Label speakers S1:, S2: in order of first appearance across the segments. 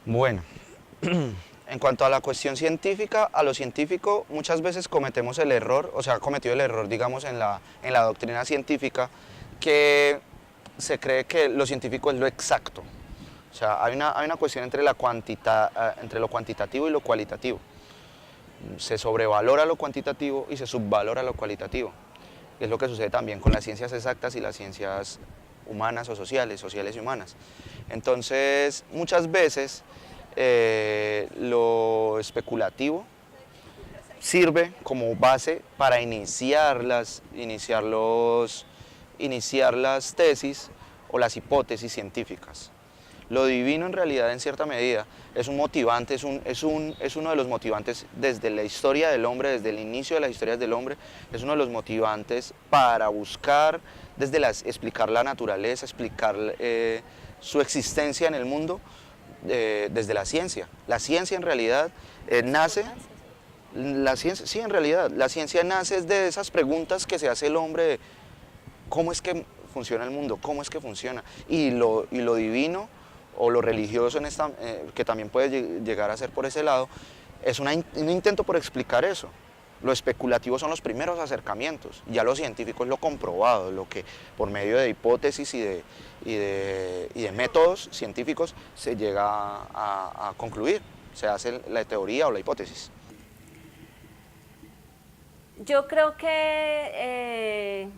S1: Bueno, en cuanto a la cuestión científica, a lo científico muchas veces cometemos el error, o sea, ha cometido el error, digamos, en la doctrina científica, que se cree que lo científico es lo exacto. O sea, hay una cuestión entre lo cuantitativo y lo cualitativo. Se sobrevalora lo cuantitativo y se subvalora lo cualitativo. Es lo que sucede también con las ciencias exactas y las ciencias humanas o sociales y humanas. Entonces, muchas veces lo especulativo sirve como base para iniciar las tesis o las hipótesis científicas. Lo divino en realidad en cierta medida es un motivante, es uno de los motivantes desde la historia del hombre, desde el inicio de las historias del hombre, es uno de los motivantes para buscar, explicar la naturaleza, explicar su existencia en el mundo desde la ciencia. La ciencia en realidad nace la ciencia, sí, en realidad, la ciencia nace de esas preguntas que se hace el hombre de cómo es que funciona el mundo, cómo es que funciona. Y lo divino o lo religioso, que también puede llegar a ser por ese lado, es un intento por explicar eso. Lo especulativo son los primeros acercamientos, ya lo científico es lo comprobado, lo que por medio de hipótesis y de métodos científicos se llega a concluir, se hace la teoría o la hipótesis.
S2: Yo creo que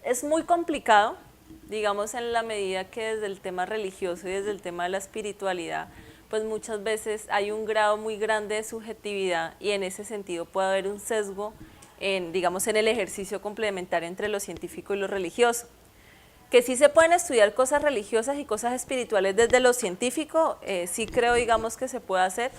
S2: es muy complicado, digamos en la medida que desde el tema religioso y desde el tema de la espiritualidad, pues muchas veces hay un grado muy grande de subjetividad y en ese sentido puede haber un sesgo en, digamos, en el ejercicio complementario entre lo científico y lo religioso. Que sí se pueden estudiar cosas religiosas y cosas espirituales desde lo científico, sí creo, digamos, que se puede hacer,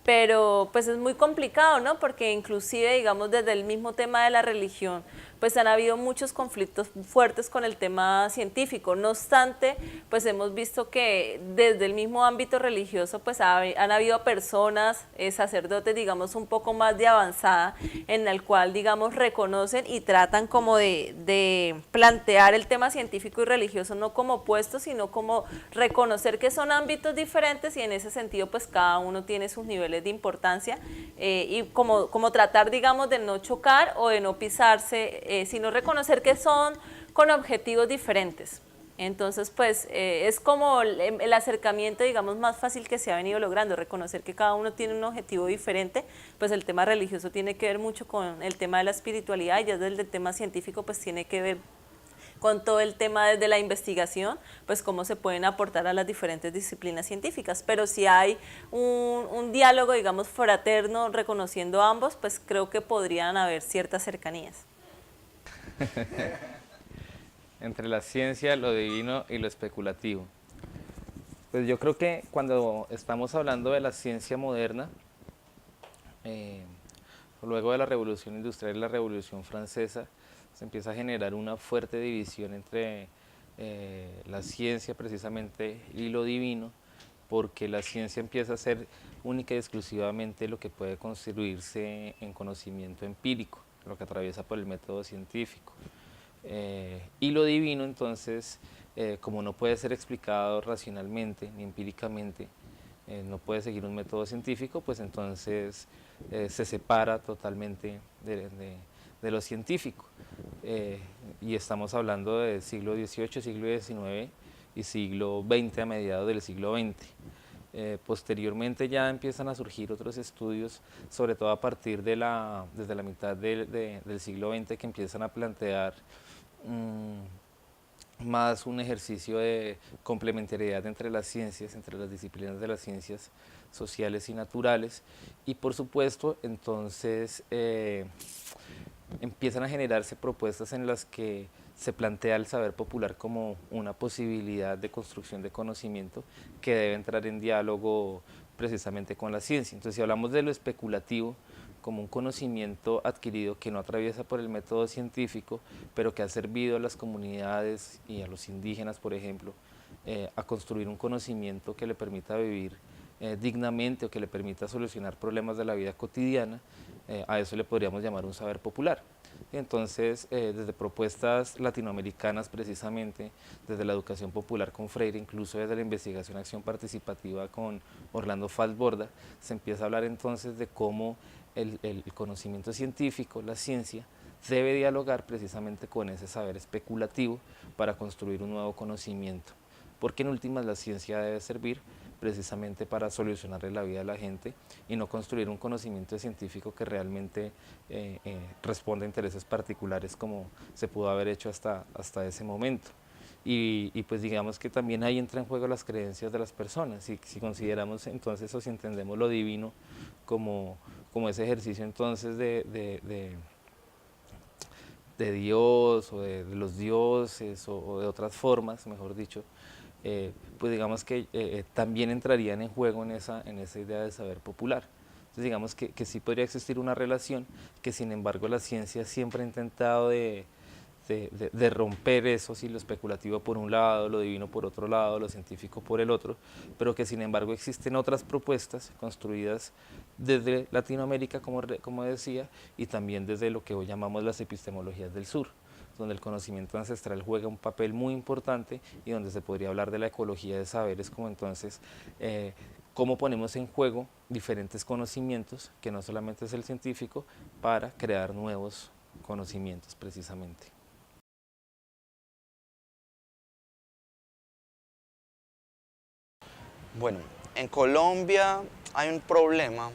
S2: pero pues es muy complicado, ¿no? Porque inclusive, digamos, desde el mismo tema de la religión, pues han habido muchos conflictos fuertes con el tema científico. No obstante, pues hemos visto que desde el mismo ámbito religioso, pues han habido personas, sacerdotes, digamos, un poco más de avanzada, en el cual, digamos, reconocen y tratan como de plantear el tema científico y religioso no como opuestos, sino como reconocer que son ámbitos diferentes y en ese sentido, pues cada uno tiene sus niveles de importancia y como tratar, digamos, de no chocar o de no pisarse, sino reconocer que son con objetivos diferentes. Entonces, pues es como el acercamiento, digamos, más fácil que se ha venido logrando, reconocer que cada uno tiene un objetivo diferente, pues el tema religioso tiene que ver mucho con el tema de la espiritualidad y ya desde el tema científico, pues tiene que ver con todo el tema desde la investigación, pues cómo se pueden aportar a las diferentes disciplinas científicas. Pero si hay un diálogo, digamos, fraterno, reconociendo ambos, pues creo que podrían haber ciertas cercanías.
S3: Entre la ciencia, lo divino y lo especulativo. Pues yo creo que cuando estamos hablando de la ciencia moderna, eh, luego de la Revolución Industrial y la Revolución Francesa, se empieza a generar una fuerte división entre la ciencia precisamente y lo divino, porque la ciencia empieza a ser única y exclusivamente lo que puede construirse en conocimiento empírico, lo que atraviesa por el método científico. Y lo divino, entonces, como no puede ser explicado racionalmente ni empíricamente, no puede seguir un método científico, pues entonces se separa totalmente de lo científico. Y estamos hablando del siglo XVIII, siglo XIX y siglo XX a mediados del siglo XX. Posteriormente ya empiezan a surgir otros estudios, sobre todo a partir desde la mitad del siglo XX, que empiezan a plantear más un ejercicio de complementariedad entre las ciencias, entre las disciplinas de las ciencias sociales y naturales, y por supuesto entonces empiezan a generarse propuestas en las que se plantea el saber popular como una posibilidad de construcción de conocimiento que debe entrar en diálogo precisamente con la ciencia. Entonces, si hablamos de lo especulativo como un conocimiento adquirido que no atraviesa por el método científico, pero que ha servido a las comunidades y a los indígenas, por ejemplo, a construir un conocimiento que le permita vivir dignamente o que le permita solucionar problemas de la vida cotidiana, a eso le podríamos llamar un saber popular. Entonces, desde propuestas latinoamericanas precisamente, desde la educación popular con Freire, incluso desde la investigación acción participativa con Orlando Falsborda, se empieza a hablar entonces de cómo el conocimiento científico, la ciencia, debe dialogar precisamente con ese saber especulativo para construir un nuevo conocimiento, porque en últimas la ciencia debe servir precisamente para solucionarle la vida a la gente y no construir un conocimiento científico que realmente responda a intereses particulares como se pudo haber hecho hasta ese momento. Y pues digamos que también ahí entra en juego las creencias de las personas. Si consideramos entonces o si entendemos lo divino como ese ejercicio entonces de Dios o de los dioses o de otras formas, mejor dicho, pues digamos que también entrarían en juego en esa idea de saber popular. Entonces digamos que sí podría existir una relación, que sin embargo la ciencia siempre ha intentado de romper eso, sí, lo especulativo por un lado, lo divino por otro lado, lo científico por el otro, pero que sin embargo existen otras propuestas construidas desde Latinoamérica, como decía, y también desde lo que hoy llamamos las epistemologías del sur, donde el conocimiento ancestral juega un papel muy importante y donde se podría hablar de la ecología de saberes, como entonces cómo ponemos en juego diferentes conocimientos, que no solamente es el científico, para crear nuevos conocimientos precisamente.
S1: Bueno, en Colombia hay un problema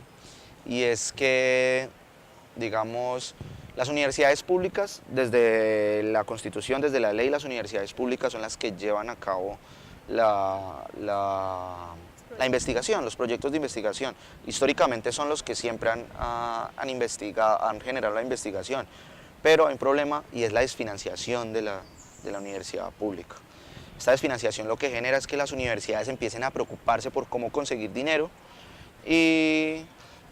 S1: y es que, digamos, las universidades públicas, desde la Constitución, desde la ley, las universidades públicas son las que llevan a cabo la investigación, los proyectos de investigación. Históricamente son los que siempre han generado la investigación, pero hay un problema y es la desfinanciación de la universidad pública. Esta desfinanciación lo que genera es que las universidades empiecen a preocuparse por cómo conseguir dinero y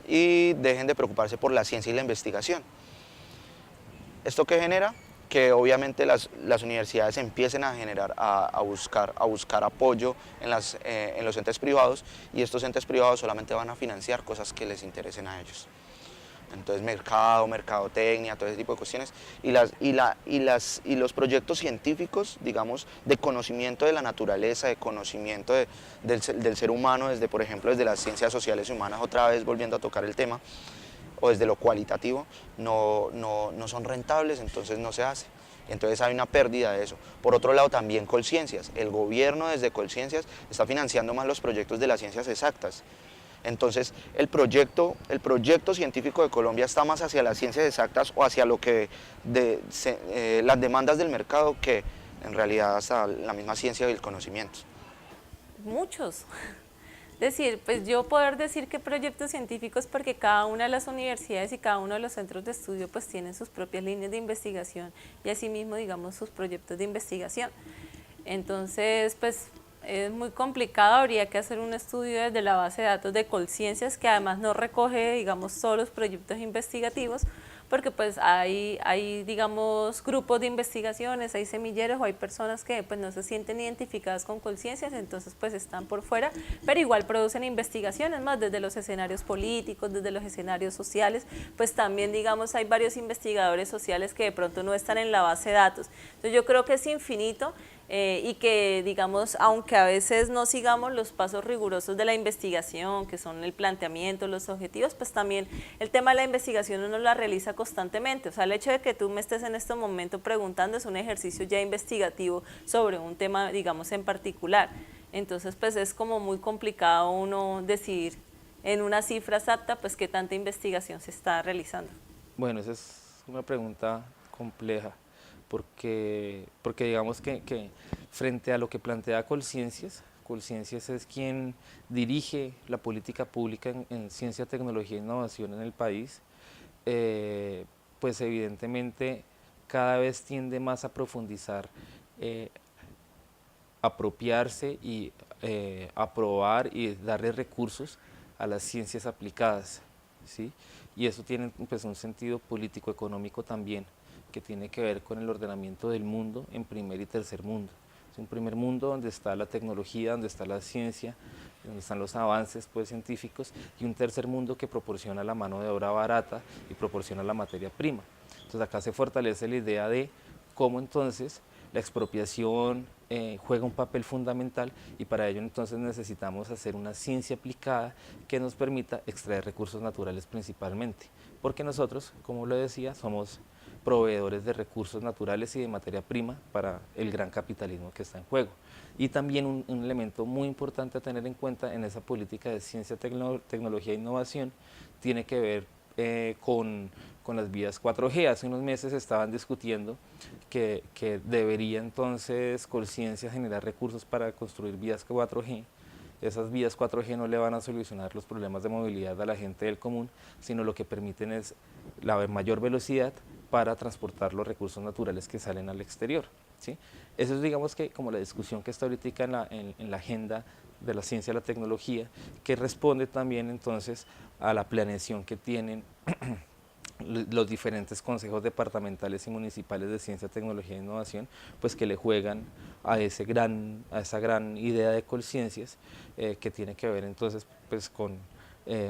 S1: dejen de preocuparse por la ciencia y la investigación. ¿Esto qué genera? Que obviamente las universidades empiecen a buscar apoyo en los entes privados, y estos entes privados solamente van a financiar cosas que les interesen a ellos. Entonces mercadotecnia, todo ese tipo de cuestiones, y los proyectos científicos, digamos, de conocimiento de la naturaleza, de conocimiento del ser humano, por ejemplo, desde las ciencias sociales y humanas, otra vez volviendo a tocar el tema, o desde lo cualitativo, no son rentables, entonces no se hace. Entonces hay una pérdida de eso. Por otro lado, también Colciencias. El gobierno desde Colciencias está financiando más los proyectos de las ciencias exactas. Entonces el proyecto científico de Colombia está más hacia las ciencias exactas o hacia lo que las demandas del mercado, que en realidad hasta la misma ciencia y el conocimiento.
S2: Muchos. Es decir, pues yo poder decir que proyectos científicos, porque cada una de las universidades y cada uno de los centros de estudio pues tienen sus propias líneas de investigación y asimismo, digamos, sus proyectos de investigación. Entonces, pues es muy complicado, habría que hacer un estudio desde la base de datos de Colciencias, que además no recoge, digamos, solo los proyectos investigativos, porque pues hay, digamos, grupos de investigaciones, hay semilleros o hay personas que pues no se sienten identificadas con Colciencias, entonces pues están por fuera, pero igual producen investigaciones más desde los escenarios políticos, desde los escenarios sociales, pues también, digamos, hay varios investigadores sociales que de pronto no están en la base de datos. Entonces yo creo que es infinito. Y que, digamos, aunque a veces no sigamos los pasos rigurosos de la investigación, que son el planteamiento, los objetivos, pues también el tema de la investigación uno la realiza constantemente. O sea, el hecho de que tú me estés en este momento preguntando es un ejercicio ya investigativo sobre un tema, digamos, en particular. Entonces, pues es como muy complicado uno decidir en una cifra exacta, pues qué tanta investigación se está realizando.
S3: Bueno, esa es una pregunta compleja. Porque digamos que frente a lo que plantea Colciencias es quien dirige la política pública en ciencia, tecnología e innovación en el país, pues evidentemente cada vez tiende más a profundizar, apropiarse y aprobar y darle recursos a las ciencias aplicadas, ¿sí? Y eso tiene pues un sentido político, económico también, que tiene que ver con el ordenamiento del mundo en primer y tercer mundo. Es un primer mundo donde está la tecnología, donde está la ciencia, donde están los avances pues, científicos, y un tercer mundo que proporciona la mano de obra barata y proporciona la materia prima. Entonces acá se fortalece la idea de cómo entonces la expropiación juega un papel fundamental, y para ello entonces necesitamos hacer una ciencia aplicada que nos permita extraer recursos naturales principalmente, porque nosotros, como lo decía, somos proveedores de recursos naturales y de materia prima para el gran capitalismo que está en juego. Y también un elemento muy importante a tener en cuenta en esa política de ciencia, tecnología e innovación tiene que ver con las vías 4G. Hace unos meses estaban discutiendo que debería entonces Colciencia generar recursos para construir vías 4G. Esas vías 4G no le van a solucionar los problemas de movilidad a la gente del común, sino lo que permiten es la mayor velocidad para transportar los recursos naturales que salen al exterior, ¿sí? Eso es, digamos, que como la discusión que está ahorita en la agenda de la ciencia y la tecnología, que responde también entonces a la planeación que tienen los diferentes consejos departamentales y municipales de ciencia, tecnología e innovación, pues que le juegan a esa gran idea de Colciencias, que tiene que ver entonces pues con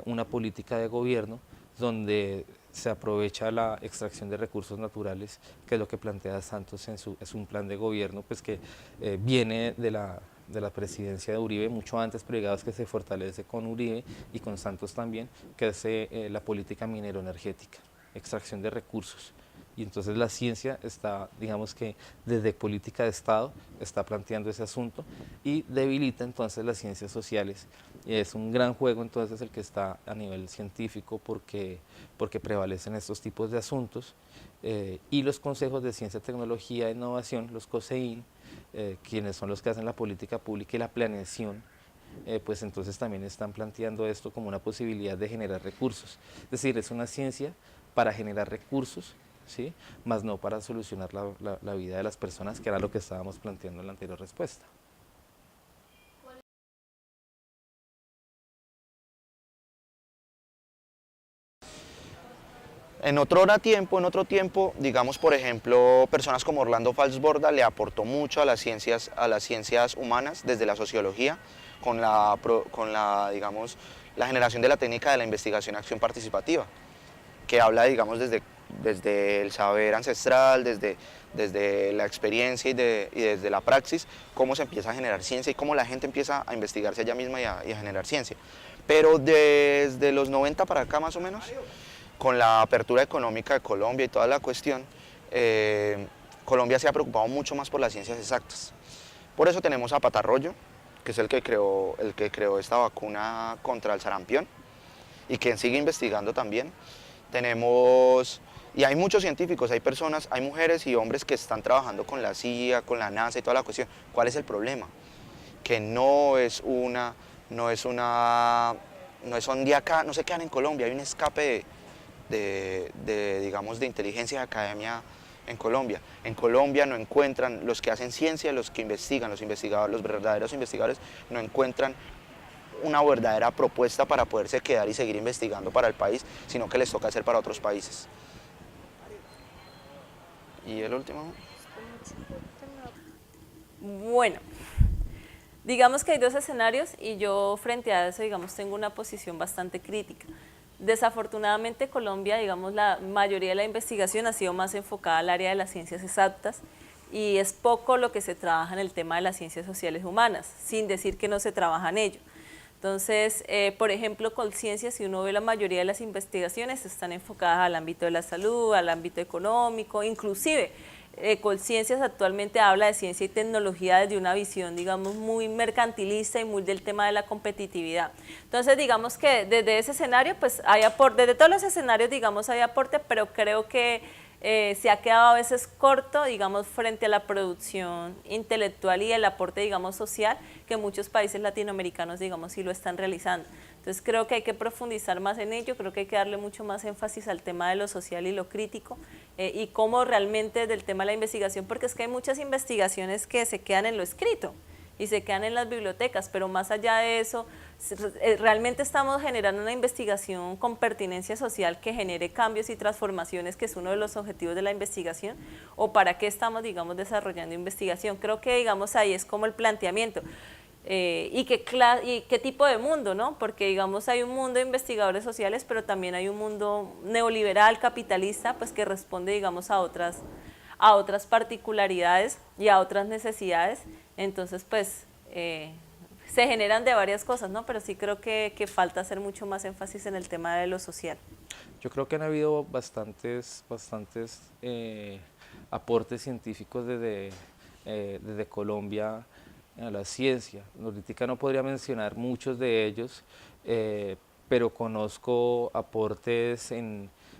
S3: una política de gobierno donde se aprovecha la extracción de recursos naturales, que es lo que plantea Santos es un plan de gobierno pues que viene de la presidencia de Uribe, mucho antes, pero digamos que se fortalece con Uribe y con Santos también, que es la política minero-energética, extracción de recursos. Y entonces la ciencia está, digamos que desde política de Estado, está planteando ese asunto y debilita entonces las ciencias sociales. Y es un gran juego entonces el que está a nivel científico porque prevalecen estos tipos de asuntos, y los consejos de ciencia, tecnología e innovación, los COSEIN, quienes son los que hacen la política pública y la planeación, pues entonces también están planteando esto como una posibilidad de generar recursos. Es decir, es una ciencia para generar recursos, ¿sí? Más no para solucionar la vida de las personas, que era lo que estábamos planteando en la anterior respuesta.
S1: En otro tiempo, digamos, por ejemplo, personas como Orlando Falsborda le aportó mucho a las ciencias humanas desde la sociología, digamos, la generación de la técnica de la investigación y acción participativa, que habla, digamos, desde el saber ancestral, desde la experiencia y desde la praxis, cómo se empieza a generar ciencia y cómo la gente empieza a investigarse ella misma y a generar ciencia. Pero desde los 90 para acá más o menos, con la apertura económica de Colombia y toda la cuestión, Colombia se ha preocupado mucho más por las ciencias exactas. Por eso tenemos a Patarroyo, que es el que creó esta vacuna contra el sarampión y quien sigue investigando también. Y hay muchos científicos, hay personas, hay mujeres y hombres que están trabajando con la CIA, con la NASA y toda la cuestión. ¿Cuál es el problema? Que no son de acá, no se quedan en Colombia, hay un escape digamos, de inteligencia y academia en Colombia. En Colombia no encuentran, los que hacen ciencia, los que investigan, los verdaderos investigadores, no encuentran una verdadera propuesta para poderse quedar y seguir investigando para el país, sino que les toca hacer para otros países. ¿Y el último?
S2: Bueno, digamos que hay dos escenarios y yo frente a eso, digamos, tengo una posición bastante crítica. Desafortunadamente Colombia, digamos, la mayoría de la investigación ha sido más enfocada al área de las ciencias exactas y es poco lo que se trabaja en el tema de las ciencias sociales humanas, sin decir que no se trabaja en ello. Entonces, por ejemplo, Colciencia, si uno ve la mayoría de las investigaciones están enfocadas al ámbito de la salud, al ámbito económico, inclusive Colciencias actualmente habla de ciencia y tecnología desde una visión, digamos, muy mercantilista y muy del tema de la competitividad. Entonces, digamos que desde ese escenario, pues hay aporte, desde todos los escenarios, digamos, hay aporte, pero creo que se ha quedado a veces corto, digamos, frente a la producción intelectual y el aporte, digamos, social, que muchos países latinoamericanos, digamos, sí lo están realizando. Entonces creo que hay que profundizar más en ello, creo que hay que darle mucho más énfasis al tema de lo social y lo crítico, y cómo realmente del tema de la investigación, porque es que hay muchas investigaciones que se quedan en lo escrito y se quedan en las bibliotecas, pero más allá de eso, realmente estamos generando una investigación con pertinencia social que genere cambios y transformaciones, que es uno de los objetivos de la investigación, o para qué estamos, digamos, desarrollando investigación. Creo que, digamos, ahí es como el planteamiento. y qué tipo de mundo, ¿no? Porque digamos hay un mundo de investigadores sociales, pero también hay un mundo neoliberal, capitalista, pues que responde digamos a otras particularidades y a otras necesidades. Entonces pues se generan de varias cosas, ¿no? Pero sí creo que falta hacer mucho más énfasis en el tema de lo social.
S3: Yo creo que han habido bastantes aportes científicos desde Colombia a la ciencia. Ahorita no podría mencionar muchos de ellos, pero conozco aportes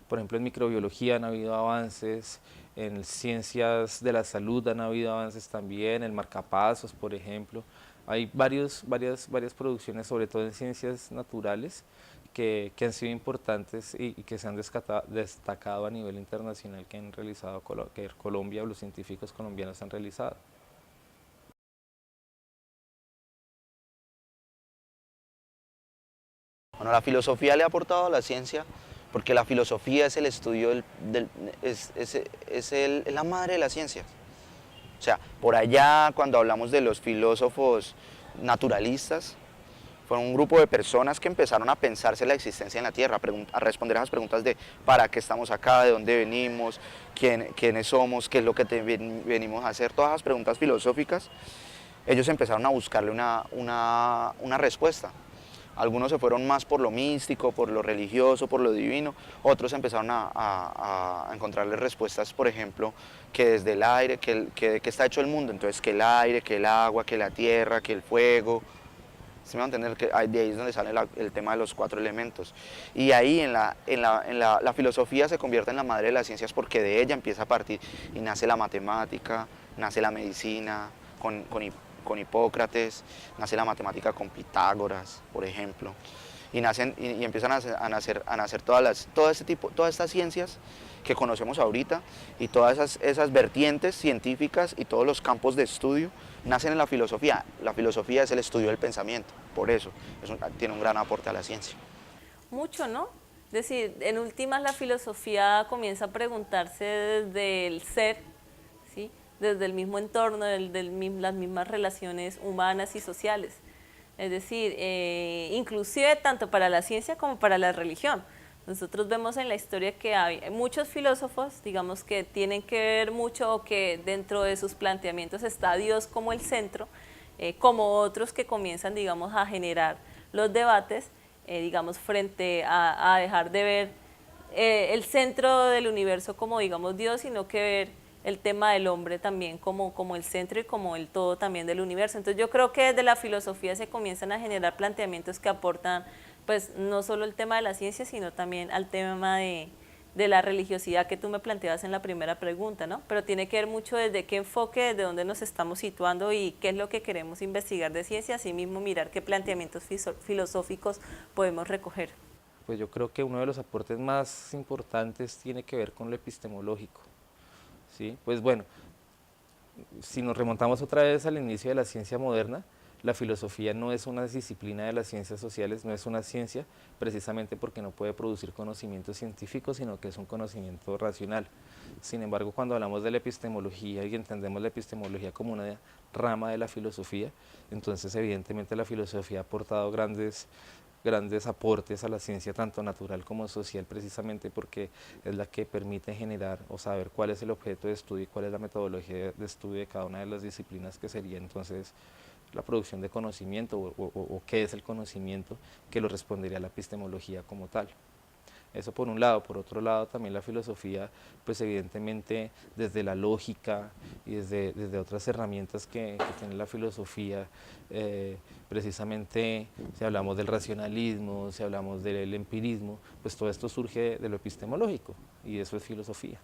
S3: por ejemplo, en microbiología han habido avances, en ciencias de la salud han habido avances también, en marcapasos, por ejemplo. Hay varias producciones, sobre todo en ciencias naturales, que han sido importantes y que se han destacado a nivel internacional, que han realizado que Colombia o los científicos colombianos han realizado.
S1: Bueno, la filosofía le ha aportado a la ciencia porque la filosofía es el estudio es la madre de las ciencias. O sea, por allá cuando hablamos de los filósofos naturalistas, fueron un grupo de personas que empezaron a pensarse la existencia en la Tierra, a responder a esas preguntas de para qué estamos acá, de dónde venimos, quiénes somos, qué es lo que venimos a hacer, todas esas preguntas filosóficas. Ellos empezaron a buscarle una respuesta. Algunos se fueron más por lo místico, por lo religioso, por lo divino. Otros empezaron a encontrarle respuestas, por ejemplo, que desde el aire, que está hecho el mundo. Entonces, que el aire, que el agua, que la tierra, que el fuego. ¿Sí me van a entender? Que de ahí es donde sale el tema de los 4 elementos. Y ahí la filosofía se convierte en la madre de las ciencias porque de ella empieza a partir y nace la matemática, nace la medicina, con Hipócrates, nace la matemática con Pitágoras, por ejemplo, y empiezan a nacer todas estas ciencias que conocemos ahorita y todas esas vertientes científicas y todos los campos de estudio nacen en la filosofía. La filosofía es el estudio del pensamiento, por eso tiene un gran aporte a la ciencia.
S2: Mucho, ¿no? Es decir, en últimas la filosofía comienza a preguntarse desde el ser, ¿sí? Desde el mismo entorno, las mismas relaciones humanas y sociales. Es decir, inclusive tanto para la ciencia como para la religión. Nosotros vemos en la historia que hay muchos filósofos, digamos, que tienen que ver mucho o que dentro de sus planteamientos está Dios como el centro, como otros que comienzan, digamos, a generar los debates, digamos, frente a dejar de ver el centro del universo como, digamos, Dios, sino que ver el tema del hombre también como el centro y como el todo también del universo. Entonces yo creo que desde la filosofía se comienzan a generar planteamientos que aportan pues no solo el tema de la ciencia, sino también al tema de la religiosidad que tú me planteabas en la primera pregunta, ¿no? Pero tiene que ver mucho desde qué enfoque, desde dónde nos estamos situando y qué es lo que queremos investigar de ciencia, así mismo mirar qué planteamientos filosóficos podemos recoger.
S3: Pues yo creo que uno de los aportes más importantes tiene que ver con lo epistemológico, ¿sí? Pues bueno, si nos remontamos otra vez al inicio de la ciencia moderna, la filosofía no es una disciplina de las ciencias sociales, no es una ciencia precisamente porque no puede producir conocimiento científico, sino que es un conocimiento racional. Sin embargo, cuando hablamos de la epistemología y entendemos la epistemología como una rama de la filosofía, entonces evidentemente la filosofía ha aportado grandes aportes a la ciencia tanto natural como social, precisamente porque es la que permite generar o saber cuál es el objeto de estudio y cuál es la metodología de estudio de cada una de las disciplinas, que sería entonces la producción de conocimiento o qué es el conocimiento, que lo respondería a la epistemología como tal. Eso por un lado. Por otro lado, también la filosofía, pues evidentemente desde la lógica y desde otras herramientas que tiene la filosofía, precisamente si hablamos del racionalismo, si hablamos del empirismo, pues todo esto surge de lo epistemológico y eso es filosofía.